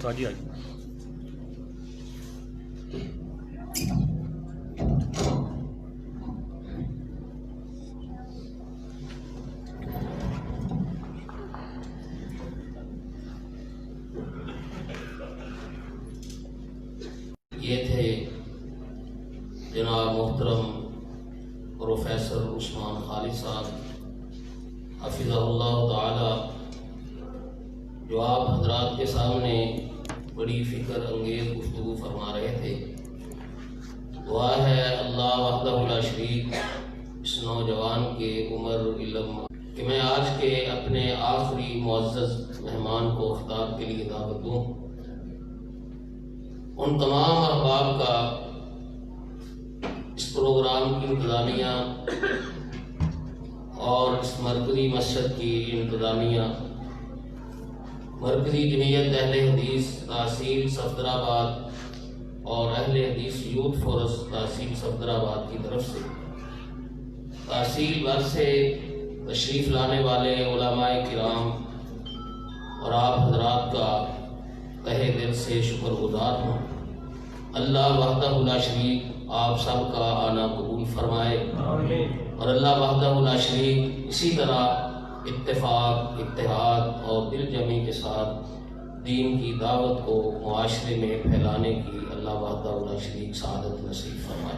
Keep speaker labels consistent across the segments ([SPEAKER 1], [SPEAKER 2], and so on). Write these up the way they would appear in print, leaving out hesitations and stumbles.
[SPEAKER 1] استاد جی آئیے.
[SPEAKER 2] یہ تھے جناب محترم پروفیسر عثمان خالد صاحب حفظہ اللہ تعالی، جو آپ حضرات کے سامنے بڑی فکر انگیز گفتگو فرما رہے تھے. دعا ہے اللہ وحدہ لا شریک اس نوجوان کے عمر علم کہ میں آج کے اپنے آخری معزز مہمان کو خطاب کے لیے دعوت دوں. ان تمام احباب کا اس پروگرام کی انتظامیہ اور اس مرکزی مسجد کی انتظامیہ، مرکزی جمعیت اہل حدیث تحصیل صفدرآباد اور اہل حدیث یوتھ فورس تحصیل صفدرآباد کی طرف سے، تحصیل بھر سے تشریف لانے والے علماء کرام اور آپ حضرات کا تہہ دل سے شکر گزار ہوں. اللہ وحدہ لا شریک آپ سب کا آنا قبول فرمائے اور اللہ وحدہ لا شریک اسی طرح اتفاق، اتحاد اور دل جمی کے ساتھ دین کی دعوت کو معاشرے میں پھیلانے کی اللہ وحدہ لا شریک سعادت نصیب فرمائے.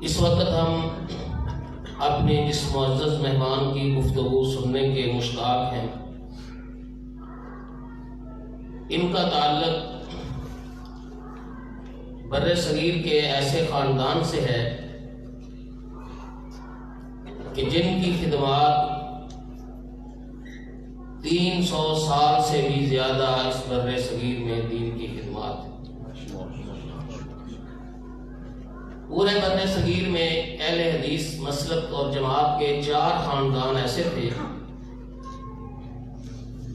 [SPEAKER 2] اس وقت ہم اپنے اس معزز مہمان کی گفتگو سننے کے مشتاق ہیں. ان کا تعلق بر صغیر کے ایسے خاندان سے ہے کہ جن کی خدمات 300 سال سے بھی زیادہ اس بر صغیر میں دین کی خدمات ہے. پورے بر صغیر میں اہل حدیث مسلک اور جماعت کے 4 خاندان ایسے تھے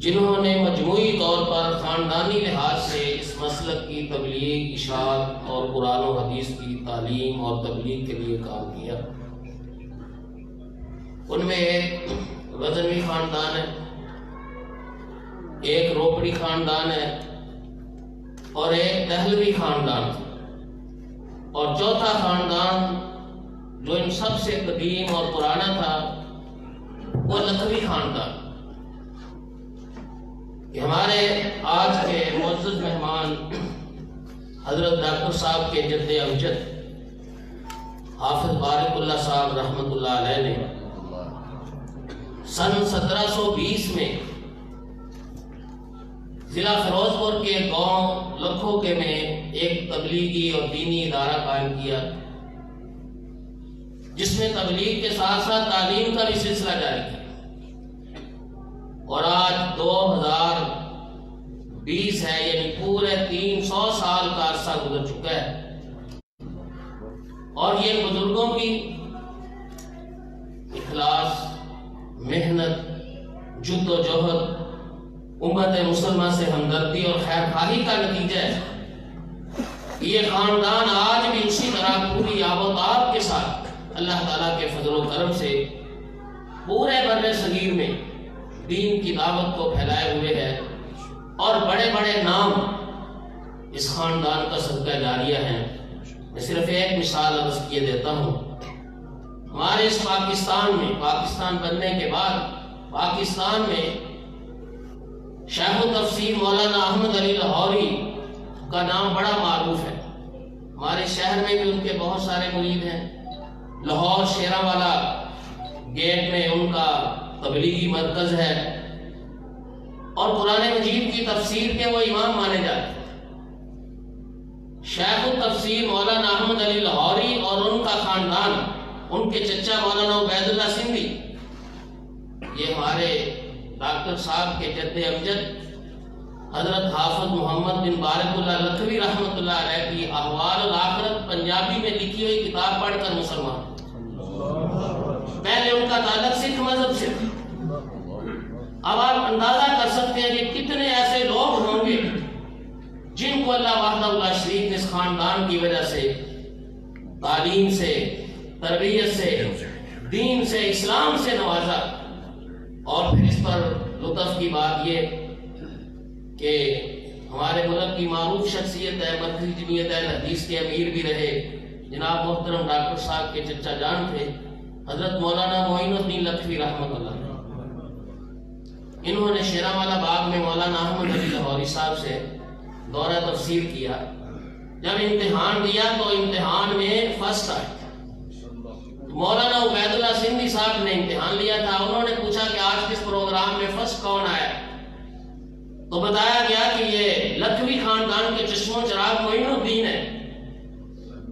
[SPEAKER 2] جنہوں نے مجموعی طور پر خاندانی لحاظ سے اس مسلک کی تبلیغ، اشاعت اور قرآن و حدیث کی تعلیم اور تبلیغ کے لیے کام کیا. ان میں ایک غزنوی خاندان ہے، ایک روپڑی خاندان ہے اور ایک دہلوی خاندان ہے، اور چوتھا خاندان جو ان سب سے قدیم اور پرانا تھا وہ لکھوی خاندان. کہ ہمارے آج کے معزز مہمان حضرت ڈاکٹر صاحب کے جد امجد حافظ بارک اللہ صاحب رحمۃ اللہ علیہ نے سن 1720 میں ضلع فیروز پور کے گاؤں لکھو کے میں ایک تبلیغی اور دینی ادارہ قائم کیا، جس میں تبلیغ کے ساتھ ساتھ تعلیم کا بھی سلسلہ جاری کیا. اور آج 2020 ہے، یعنی پورے 300 سال کا عرصہ گزر چکا ہے، اور یہ بزرگوں کی اخلاص، محنت، جد و جہد، امت مسلمہ سے ہمدردی اور خیر خواہی کا نتیجہ ہے. یہ خاندان آج بھی اسی طرح پوری آب و تاب کے ساتھ اللہ تعالیٰ کے فضل و کرم سے پورے بر صغیر میں دین کی دعوت کو پھیلائے ہوئے ہے، اور بڑے بڑے نام اس خاندان کا صدقہ جاریہ ہیں. میں صرف ایک مثال عرض کیے دیتا ہوں. ہمارے اس پاکستان میں، پاکستان بننے کے بعد پاکستان میں شیخ التفسیر مولانا احمد علی لاہوری کا نام بڑا معروف ہے. ہمارے شہر میں بھی ان کے بہت سارے مرید ہیں. لاہور شیرا والا گیٹ میں ان کا تبلیغی مرکز ہے، اور قرآن مجید کی تفسیر کے وہ امام مانے جاتے ہیں. شیخ التفسیر مولانا احمد علی لاہوری اور ان کا خاندان، ان کے چچا مولانا عبید اللہ سندھی، یہ ہمارے ڈاکٹر صاحب کے جد امجد حضرت حافظ محمد بن بارک اللہ لکھوی رحمۃ اللہ علیہ کی احوال الآخرت پنجابی میں لکھی ہوئی کتاب پڑھ کر مسلمان. پہلے ان کا تعلق سکھ مذہب سے تھا. اب آپ اندازہ کر سکتے ہیں کہ کتنے ایسے لوگ ہوں گے جن کو اللہ وحدہ لا شریک نے اس خاندان کی وجہ سے تعلیم سے، تربیت سے، دین سے، اسلام سے نوازا. اور پھر اس پر لطف کی بات یہ کہ ہمارے ملک کی معروف شخصیت ہے، مرکزی جمعیت اہل حدیث کے امیر بھی رہے، جناب محترم ڈاکٹر صاحب کے چچا جان تھے حضرت مولانا معین الدین لکھوی رحمۃ اللہ۔ انہوں نے شیراوالا باغ میں مولانا احمد علی لاہوری صاحب سے دورہ تفسیر کیا۔ جب امتحان دیا تو امتحان میں فرسٹ آئے۔ مولانا عبید اللہ سندھی صاحب نے امتحان لیا تھا، انہوں نے پوچھا کہ آج کس پروگرام میں فرسٹ کون آیا، تو بتایا گیا کہ یہ لکھوی خاندان کے چشم و چراغ معین الدین ہے۔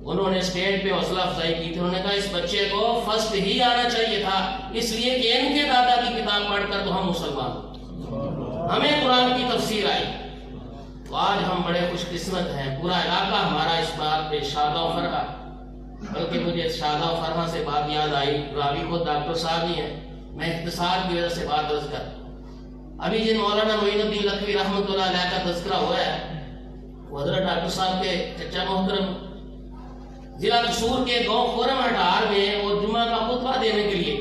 [SPEAKER 2] انہوں نے اسٹیج پہ حوصلہ افزائی کی تھی، انہوں نے کہا اس بچے کو فرسٹ ہی آنا چاہیے تھا، اس لیے کہ ان کے دادا کی کتاب پڑھ کر تو ہم مسلمان، ہمیں قرآن کی تفسیر آئی۔ تو آج ہم بڑے خوش قسمت ہیں، پورا علاقہ ہمارا اس بات پہ شادہ و فرحہ، بلکہ مجھے شادہ و فرحہ سے بات یاد آئی، راوی خود ڈاکٹر صاحب ہی ہیں، میں اختصار کی وجہ سے بات عرض کر۔ ابھی جن مولانا معین الدین لکھوی رحمۃ اللہ علیہ کا تذکرہ ہوا ہے، وہ حضرت ڈاکٹر صاحب کے چچا محترم ضلع قصور کے گاؤں خورم ہٹار میں وہ جمعہ کا خطبہ دینے کے لیے،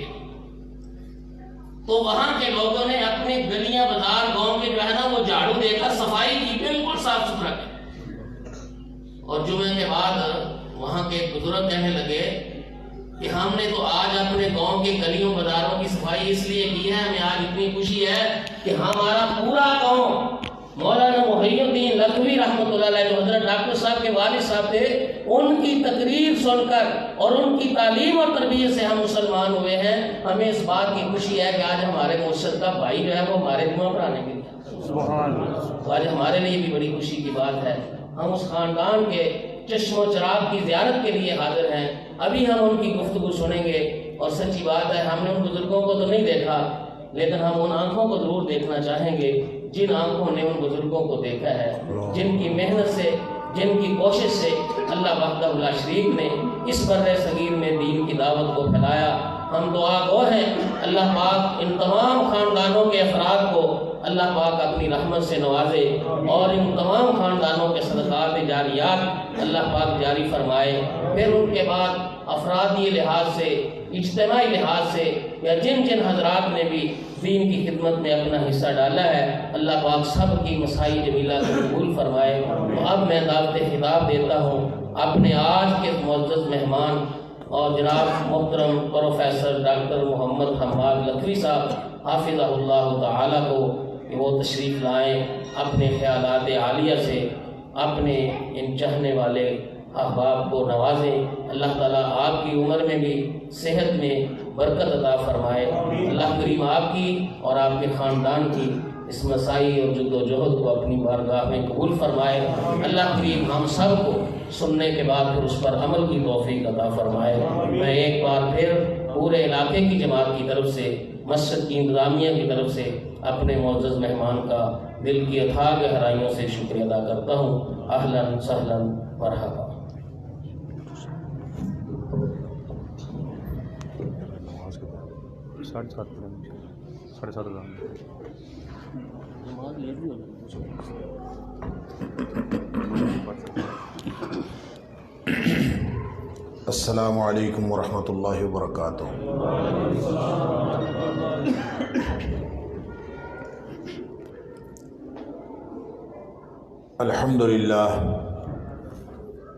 [SPEAKER 2] تو وہاں کے لوگوں نے اپنے گلیاں بازار گاؤں کے جو ہے نا وہ جھاڑو دے کر صفائی کی، بالکل صاف ستھرا کی۔ اور جمعے کے بعد وہاں کے بزرگ کہنے لگے کہ ہم نے تو آج اپنے گاؤں کے گلیوں بازاروں کی صفائی اس لیے کی ہے، ہمیں آج اتنی خوشی ہے کہ ہمارا پورا گاؤں مولانا محی الدین لکھوی رحمۃ اللہ علیہ جو حضرت ڈاکٹر صاحب کے والد صاحب تھے، ان کی تقریر سن کر اور ان کی تعلیم اور تربیت سے ہم مسلمان ہوئے ہیں۔ ہمیں اس بات کی خوشی ہے کہ آج ہمارے مرشد کا بھائی جو ہے وہ ہمارے جمعہ پڑھانے کے لیے، تو آج ہمارے لیے بھی بڑی خوشی کی بات ہے۔ ہم اس خاندان کے چشم و چراغ کی زیارت کے لیے حاضر ہیں، ابھی ہم ان کی گفتگو سنیں گے۔ اور سچی بات ہے ہم نے ان بزرگوں کو تو نہیں دیکھا، لیکن ہم ان آنکھوں کو ضرور دیکھنا چاہیں گے جن آنکھوں نے ان بزرگوں کو دیکھا ہے، جن کی محنت سے، جن کی کوشش سے اللہ وحدہ لا شریک نے اس بر صغیر میں دین کی دعوت کو پھیلایا۔ ہم دعا گو ہیں اللہ پاک ان تمام خاندانوں کے افراد کو اللہ پاک اپنی رحمت سے نوازے، اور ان تمام خاندانوں کے صدقات جاریات اللہ پاک جاری فرمائے۔ پھر ان کے بعد افرادی لحاظ سے، اجتماعی لحاظ سے، یا جن جن حضرات نے بھی دین کی خدمت میں اپنا حصہ ڈالا ہے، اللہ پاک سب کی مسائی جمیلہ کو قبول فرمائے۔ تو اب میں دعوت خطاب دیتا ہوں اپنے آج کے معزز مہمان اور جناب محترم پروفیسر ڈاکٹر محمد حماد لکھوی صاحب حافظہ اللہ تعالیٰ کو کہ وہ تشریف لائیں، اپنے خیالات عالیہ سے اپنے ان چاہنے والے احباب کو نوازیں۔ اللہ تعالیٰ آپ کی عمر میں بھی صحت میں برکت عطا فرمائے۔ اللہ کریم آپ کی اور آپ کے خاندان کی اس مسائی اور جد و جہد کو اپنی بارگاہ میں قبول فرمائے۔ اللہ کریم ہم سب کو سننے کے بعد پھر اس پر عمل کی توفیق عطا فرمائے۔ میں ایک بار پھر پورے علاقے کی جماعت کی طرف سے، مسجد کی انتظامیہ کی طرف سے اپنے معزز مہمان کا دل کی اتھاہ گہرائیوں سے شکریہ ادا کرتا ہوں۔ اہلاً سہلاً مرحبا۔
[SPEAKER 1] السلام علیکم ورحمۃ اللہ وبرکاتہ۔ الحمد للہ